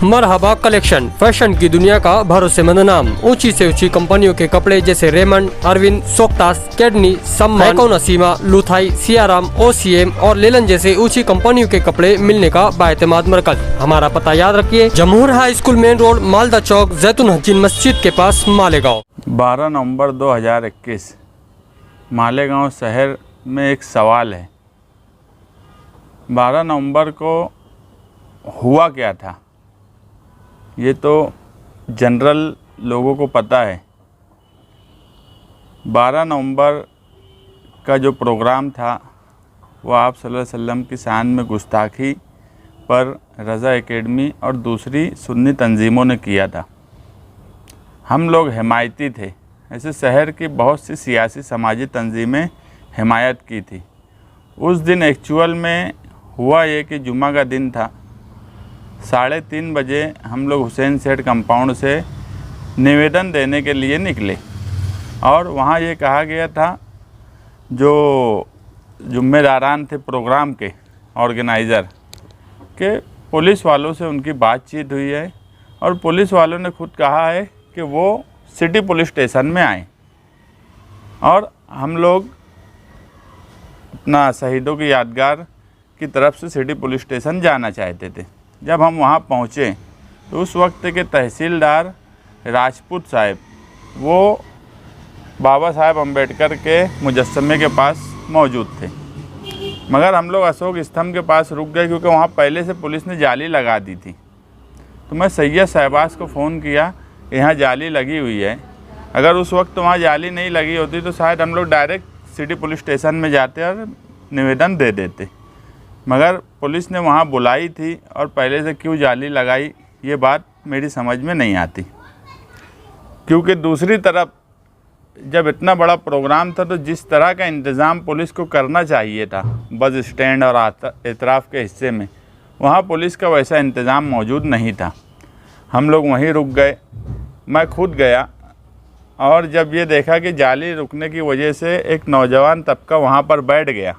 मरहबा collection, fashion की दुनिया का भरोसेमंद नाम। ऊंची से ऊंची कंपनियों के कपड़े जैसे रेमंड, अरविंद, सोक्टास, कैडनी, सम्मान, नसीमा, लुथाई, सियाराम, ओसीएम और लेलन जैसे ऊंची कंपनियों के कपड़े मिलने का बाएतमाद मरकज। हमारा पता याद रखिए, Jamhoor high school main road, Malda Chowk, जैतून हजीन मस्जिद के पास, मालेगांव। 12 नवंबर 2021 मालेगांव शहर में एक सवाल है। 12 नवंबर को हुआ क्या था ये तो जनरल लोगों को पता है। 12 नवंबर का जो प्रोग्राम था वो आप सल्लल्लाहु अलैहि वसल्लम की शान में गुस्ताखी पर रज़ा एकेडमी और दूसरी सुन्नी तंजीमों ने किया था। हम लोग हिमायती थे। ऐसे शहर की बहुत सी सियासी समाजी तंजीमें हिमायत की थी। उस दिन एक्चुअल में हुआ ये कि जुम्मा का दिन था। 3:30 बजे हम लोग हुसैन सेठ कंपाउंड से निवेदन देने के लिए निकले और वहाँ ये कहा गया था, जो जुम्मेदारान थे प्रोग्राम के ऑर्गेनाइज़र के, पुलिस वालों से उनकी बातचीत हुई है और पुलिस वालों ने खुद कहा है कि वो सिटी पुलिस स्टेशन में आए और हम लोग अपना शहीदों की यादगार की तरफ से सिटी पुलिस स्टेशन जाना चाहते थे। जब हम वहाँ पहुँचे तो उस वक्त के तहसीलदार राजपूत साहब वो बाबा साहब अम्बेडकर के मुजस्समे के पास मौजूद थे, मगर हम लोग अशोक स्तंभ के पास रुक गए क्योंकि वहाँ पहले से पुलिस ने जाली लगा दी थी। तो मैं सैयद शहबाज को फ़ोन किया, यहाँ जाली लगी हुई है। अगर उस वक्त वहाँ जाली नहीं लगी होती तो शायद हम लोग डायरेक्ट सिटी पुलिस स्टेशन में जाते और निवेदन दे देते, मगर पुलिस ने वहाँ बुलाई थी और पहले से क्यों जाली लगाई ये बात मेरी समझ में नहीं आती। क्योंकि दूसरी तरफ जब इतना बड़ा प्रोग्राम था तो जिस तरह का इंतज़ाम पुलिस को करना चाहिए था बस स्टैंड और एतराफ़ के हिस्से में, वहाँ पुलिस का वैसा इंतज़ाम मौजूद नहीं था। हम लोग वहीं रुक गए। मैं खुद गया और जब ये देखा कि जाली रुकने की वजह से एक नौजवान तबका वहाँ पर बैठ गया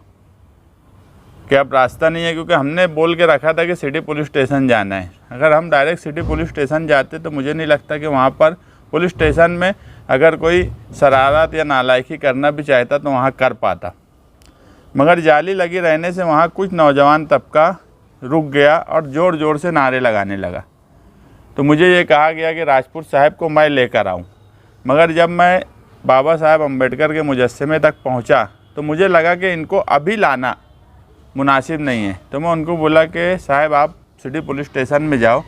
कि अब रास्ता नहीं है, क्योंकि हमने बोल के रखा था कि सिटी पुलिस स्टेशन जाना है। अगर हम डायरेक्ट सिटी पुलिस स्टेशन जाते तो मुझे नहीं लगता कि वहाँ पर पुलिस स्टेशन में अगर कोई शरारत या नालायकी करना भी चाहता तो वहाँ कर पाता, मगर जाली लगी रहने से वहाँ कुछ नौजवान तबका रुक गया और ज़ोर ज़ोर से नारे लगाने लगा। तो मुझे ये कहा गया कि राजपूत साहब को मैं लेकर आऊँ, मगर जब मैं बाबा साहब अम्बेडकर के मुजस्समे तक पहुँचा तो मुझे लगा कि इनको अभी लाना मुनासिब नहीं है। तो मैं उनको बोला कि साहब आप सिटी पुलिस स्टेशन में जाओ,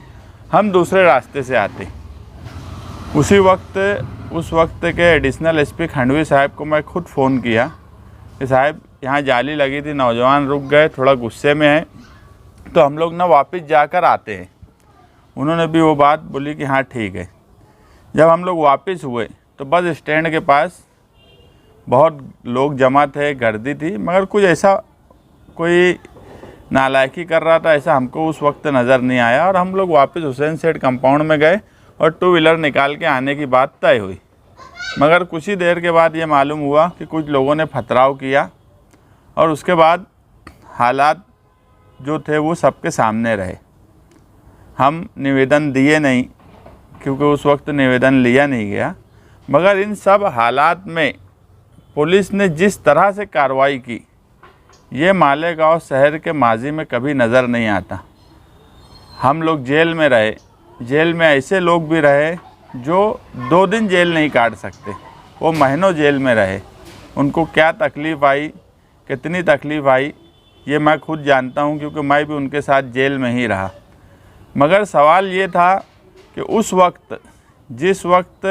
हम दूसरे रास्ते से आते। उस वक्त के एडिशनल एसपी खंडवी साहब को मैं खुद फ़ोन किया कि साहब यहाँ जाली लगी थी, नौजवान रुक गए, थोड़ा गुस्से में है, तो हम लोग ना वापस जाकर आते हैं। उन्होंने भी वो बात बोली कि हाँ ठीक है। जब हम लोग वापस हुए तो बस स्टैंड के पास बहुत लोग जमा थे, गर्दी थी, मगर कुछ ऐसा कोई नालायकी कर रहा था ऐसा हमको उस वक्त नज़र नहीं आया और हम लोग वापस हुसैन सेठ कंपाउंड में गए और 2 व्हीलर निकाल के आने की बात तय हुई। मगर कुछ ही देर के बाद ये मालूम हुआ कि कुछ लोगों ने पथराव किया और उसके बाद हालात जो थे वो सबके सामने रहे। हम निवेदन दिए नहीं क्योंकि उस वक्त निवेदन लिया नहीं गया, मगर इन सब हालात में पुलिस ने जिस तरह से कार्रवाई की ये मालेगांव शहर के माजी में कभी नज़र नहीं आता। हम लोग जेल में रहे, जेल में ऐसे लोग भी रहे जो 2 दिन जेल नहीं काट सकते, वो महीनों जेल में रहे। उनको क्या तकलीफ़ आई, कितनी तकलीफ़ आई ये मैं खुद जानता हूँ क्योंकि मैं भी उनके साथ जेल में ही रहा। मगर सवाल ये था कि उस वक्त जिस वक्त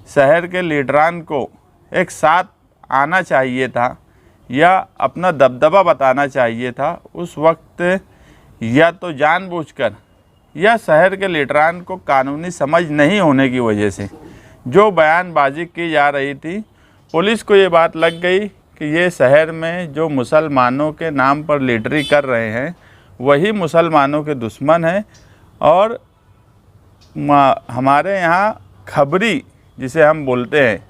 शहर के लीडरान को एक साथ आना चाहिए था या अपना दबदबा बताना चाहिए था, उस वक्त या तो जानबूझकर या शहर के लीडरान को कानूनी समझ नहीं होने की वजह से जो बयानबाजी की जा रही थी, पुलिस को ये बात लग गई कि ये शहर में जो मुसलमानों के नाम पर लीडरी कर रहे हैं वही मुसलमानों के दुश्मन हैं। और हमारे यहाँ खबरी जिसे हम बोलते हैं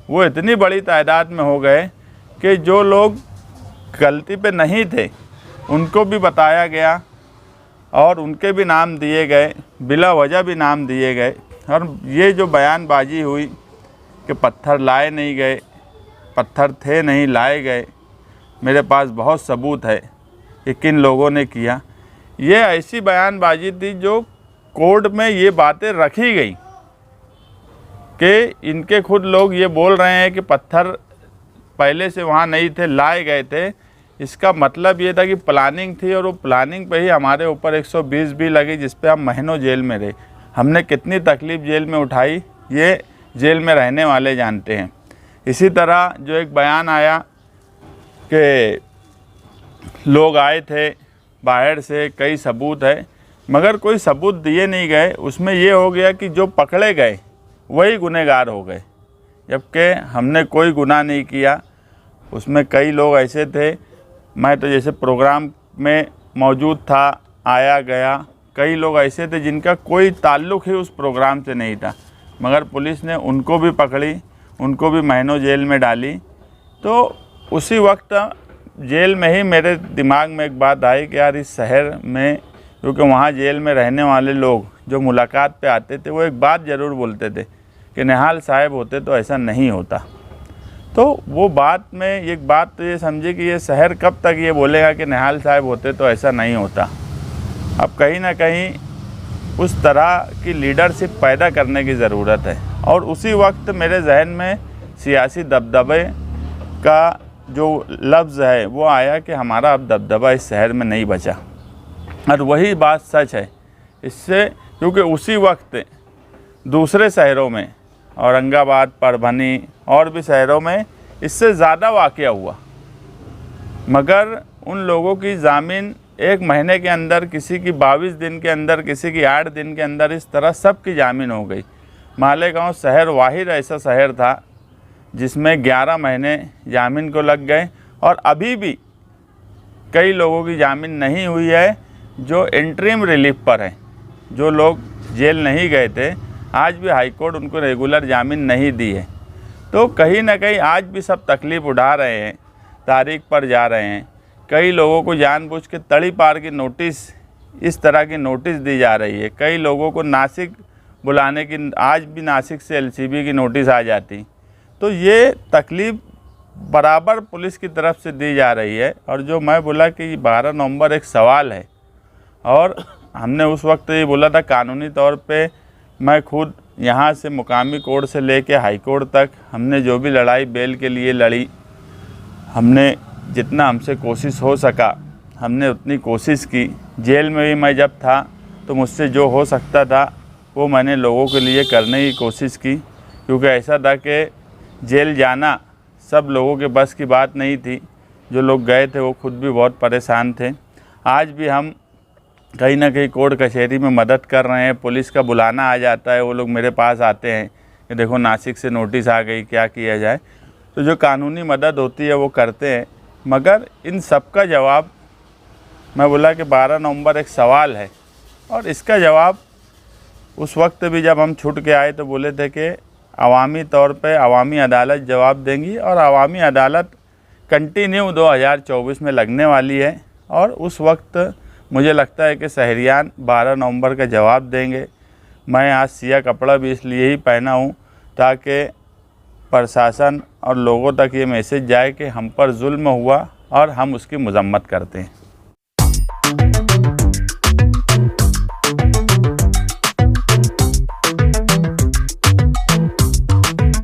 वो इतनी बड़ी तादाद में हो गए कि जो लोग गलती पे नहीं थे उनको भी बताया गया और उनके भी नाम दिए गए, बिला वजह भी नाम दिए गए। और ये जो बयानबाजी हुई कि पत्थर लाए नहीं गए, पत्थर थे नहीं लाए गए, मेरे पास बहुत सबूत है कि किन लोगों ने किया, ये ऐसी बयानबाजी थी जो कोर्ट में ये बातें रखी गई कि इनके खुद लोग ये बोल रहे हैं कि पत्थर पहले से वहाँ नहीं थे, लाए गए थे। इसका मतलब ये था कि प्लानिंग थी और वो प्लानिंग पे ही हमारे ऊपर 120 भी लगी, जिस पे हम महीनों जेल में रहे। हमने कितनी तकलीफ़ जेल में उठाई ये जेल में रहने वाले जानते हैं। इसी तरह जो एक बयान आया कि लोग आए थे बाहर से, कई सबूत है, मगर कोई सबूत दिए नहीं गए। उसमें ये हो गया कि जो पकड़े गए वही गुनहगार हो गए, जबकि हमने कोई गुनाह नहीं किया। उसमें कई लोग ऐसे थे, मैं तो जैसे प्रोग्राम में मौजूद था, आया गया, कई लोग ऐसे थे जिनका कोई ताल्लुक़ ही उस प्रोग्राम से नहीं था, मगर पुलिस ने उनको भी पकड़ी, उनको भी महीनों जेल में डाली। तो उसी वक्त जेल में ही मेरे दिमाग में एक बात आई कि यार इस शहर में, क्योंकि वहाँ जेल में रहने वाले लोग जो मुलाकात पे आते थे वो एक बात ज़रूर बोलते थे कि निहाल साहब होते तो ऐसा नहीं होता। तो वो बात में एक बात तो ये समझे कि ये शहर कब तक ये बोलेगा कि निहाल साहब होते तो ऐसा नहीं होता। अब कहीं ना कहीं उस तरह की लीडरशिप पैदा करने की ज़रूरत है। और उसी वक्त मेरे जहन में सियासी दबदबे का जो लफ्ज़ है वो आया कि हमारा अब दबदबा इस शहर में नहीं बचा। और वही बात सच है इससे, क्योंकि उसी वक्त दूसरे शहरों में, औरंगाबाद, परभनी और भी शहरों में इससे ज़्यादा वाक़या हुआ, मगर उन लोगों की ज़मीन 1 महीने के अंदर, किसी की 22 दिन के अंदर, किसी की 8 दिन के अंदर, इस तरह सब की ज़मीन हो गई। मालेगांव शहर वाहिद ऐसा शहर था जिसमें 11 महीने ज़मीन को लग गए। और अभी भी कई लोगों की ज़मीन नहीं हुई है जो इंटरिम रिलीफ पर है, जो लोग जेल नहीं गए थे, आज भी हाई कोर्ट उनको रेगुलर ज़मीन नहीं दी है। तो कहीं ना कहीं आज भी सब तकलीफ़ उठा रहे हैं, तारीख पर जा रहे हैं। कई लोगों को जानबूझ के तड़ी पार की नोटिस, इस तरह की नोटिस दी जा रही है। कई लोगों को नासिक बुलाने की, आज भी नासिक से LCB की नोटिस आ जाती। तो ये तकलीफ़ बराबर पुलिस की तरफ से दी जा रही है। और जो मैं बोला कि 12 नवंबर एक सवाल है, और हमने उस वक्त ये बोला था कानूनी तौर पे, मैं खुद यहाँ से मुकामी कोर्ट से लेके हाई कोर्ट तक हमने जो भी लड़ाई बेल के लिए लड़ी, हमने जितना हमसे कोशिश हो सका हमने उतनी कोशिश की। जेल में भी मैं जब था तो मुझसे जो हो सकता था वो मैंने लोगों के लिए करने की कोशिश की, क्योंकि ऐसा था कि जेल जाना सब लोगों के बस की बात नहीं थी। जो लोग गए थे वो खुद भी बहुत परेशान थे। आज भी हम कहीं ना कहीं कोर्ट कचहरी में मदद कर रहे हैं। पुलिस का बुलाना आ जाता है, वो लोग मेरे पास आते हैं कि देखो नासिक से नोटिस आ गई, क्या किया जाए। तो जो कानूनी मदद होती है वो करते हैं। मगर इन सब का जवाब, मैं बोला कि 12 नवंबर एक सवाल है, और इसका जवाब उस वक्त भी जब हम छूट के आए तो बोले थे कि अवामी तौर पे अवामी अदालत जवाब देंगी, और अवामी अदालत कंटिन्यू 2024 में लगने वाली है। और उस वक्त मुझे लगता है कि शहरियान 12 नवंबर का जवाब देंगे। मैं आज सिया कपड़ा भी इसलिए ही पहना हूँ ताकि प्रशासन और लोगों तक ये मैसेज जाए कि हम पर जुल्म हुआ और हम उसकी मजम्मत करते हैं।